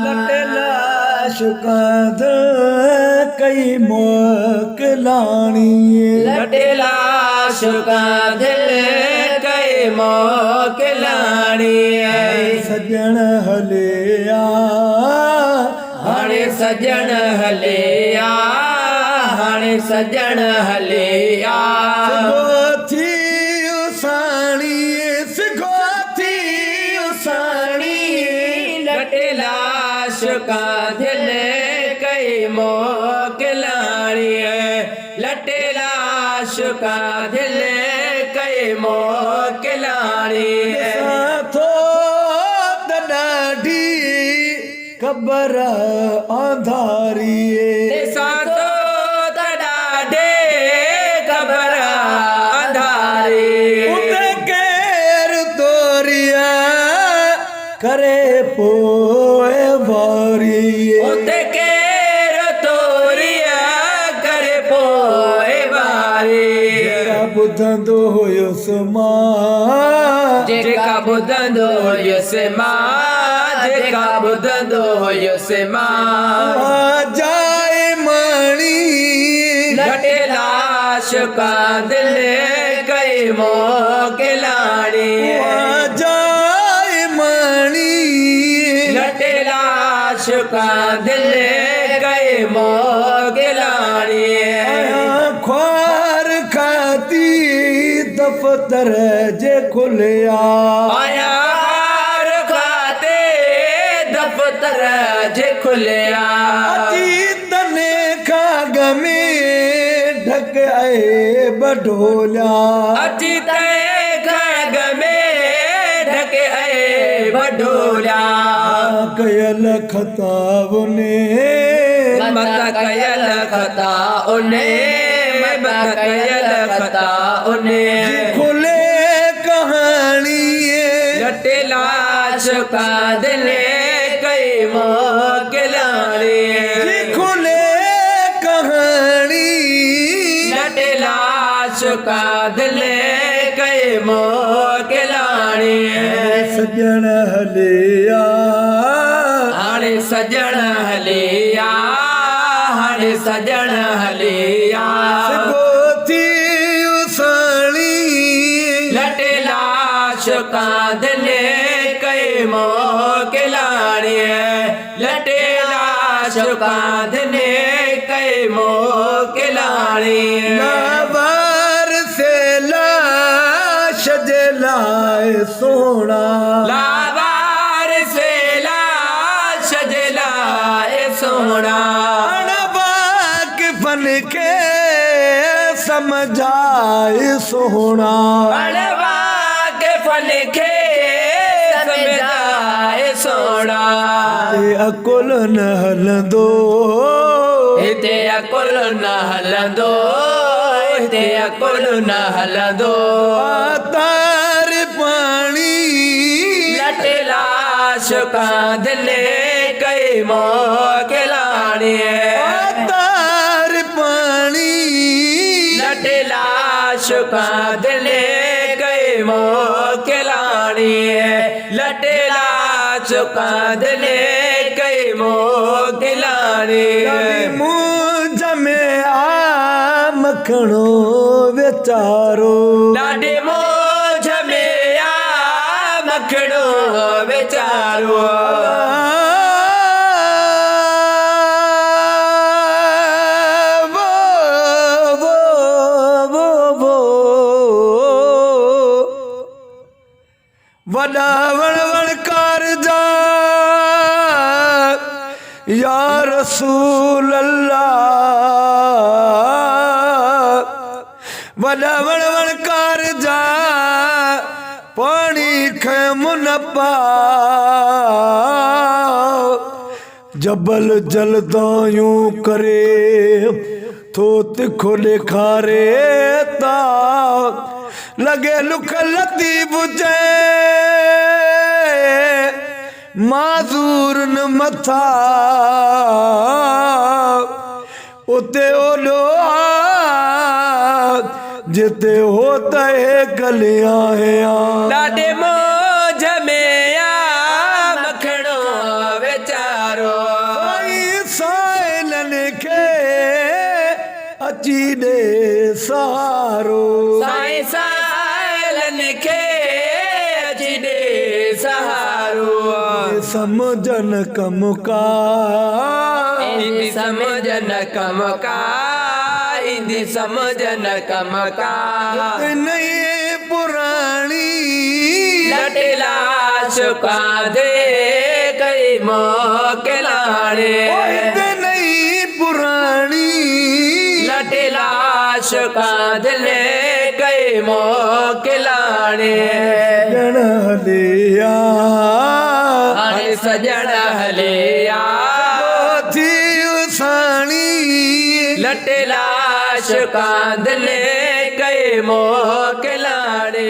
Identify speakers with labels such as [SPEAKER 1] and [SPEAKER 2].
[SPEAKER 1] लटेला शुकाद कई मोकलानी
[SPEAKER 2] लटेला शुका दिल कई मोकलानी
[SPEAKER 1] सजन हलिया
[SPEAKER 2] हाणे सजन हलिया हाणे सजन हलिया
[SPEAKER 1] थी उसाणी सिखो थी उसाणी
[SPEAKER 2] लटेला शुका दिल कई मोकलानी लटेला शुका दिल कई मोकलानी
[SPEAKER 1] थो ॾाढी ख़बर आधारी
[SPEAKER 2] सातो तॾाढे ख़बर अंधारी
[SPEAKER 1] केर तोरिया करे पोए वारी
[SPEAKER 2] उते केर तोरिया करे पोए वारी
[SPEAKER 1] ॿुधंदो हुयुसि मां
[SPEAKER 2] जेका ॿुधंदो हुयुसि मां जेका ॿुधंदो हुयुसि मां
[SPEAKER 1] जाए माणी
[SPEAKER 2] लटेला शुका दिल कई मोकलानी
[SPEAKER 1] जाए माणी
[SPEAKER 2] लटेला शुका दिल कई मोकलानी
[SPEAKER 1] ख्वार खाती दफ़्तर जे खुलिया
[SPEAKER 2] आया खाते दफ़्तर जे खुलिया
[SPEAKER 1] तने खाग में ढक आए बढोलिया
[SPEAKER 2] अची ते खाग में ढके आए बढोलिया
[SPEAKER 1] कयल खताब ने
[SPEAKER 2] मत कयल खता उने मत कयल खता उने
[SPEAKER 1] खुले कहानी
[SPEAKER 2] लटेला शुका दिल कई मोकलानी
[SPEAKER 1] खुले कहानी
[SPEAKER 2] लटेला शुका दिल कई मोकलानी
[SPEAKER 1] सजन हलिया
[SPEAKER 2] हाणे सजन हलिया हाणे सजन हलिया
[SPEAKER 1] गोथी उसाणी
[SPEAKER 2] लटेला शुका दिल कई मोकलानी लटेला शुका दिल कई मोकलानी
[SPEAKER 1] लावार से लाश जलाए सोना
[SPEAKER 2] लावार से लाश जलाए सोना
[SPEAKER 1] अणबाक फन के समझाए सोना
[SPEAKER 2] अड़वा के फल के समझाए सोना
[SPEAKER 1] अकुल न हलंदो
[SPEAKER 2] हिते अकुल न हलंदो हिते अकुल न हलंदो
[SPEAKER 1] तार पाणी
[SPEAKER 2] लटेला शुका दिल कई मोकलानी
[SPEAKER 1] तार पाणी
[SPEAKER 2] लटेला शुका दिल कई मोकलानी लटेला शुका दिल कई मोकलानी
[SPEAKER 1] मुंज में आ मखणो वीचारो
[SPEAKER 2] ॾाढे मौज में आ मखणो वीचारो
[SPEAKER 1] वॾा वण वणकार जा या रसूल अल्लाह वॾा वण वणकार जा पाणी खम न पाओ जबल जलदायूं करे थो तिखो ॾेखारे ता लगे लुख लती बुझे माज़ूर न मथा उते ओलो जिते होता है गलियां ॾाढे
[SPEAKER 2] मौज में आ मखणो वीचारो
[SPEAKER 1] अची दे सहारो
[SPEAKER 2] साईं सालन खे अची दे सहारो
[SPEAKER 1] समझन कम का
[SPEAKER 2] इंदी समझन कम का इंदी समझन कम का
[SPEAKER 1] नहीं पुरानी
[SPEAKER 2] लटेला शुका दे कई मोकलाने
[SPEAKER 1] नहीं पुरानी
[SPEAKER 2] लटेला शुका दिले कई मोकलाने
[SPEAKER 1] जन लिया
[SPEAKER 2] अरे सजण हलिया
[SPEAKER 1] थी साणी
[SPEAKER 2] लटेला शुका दिले कई मोकलाने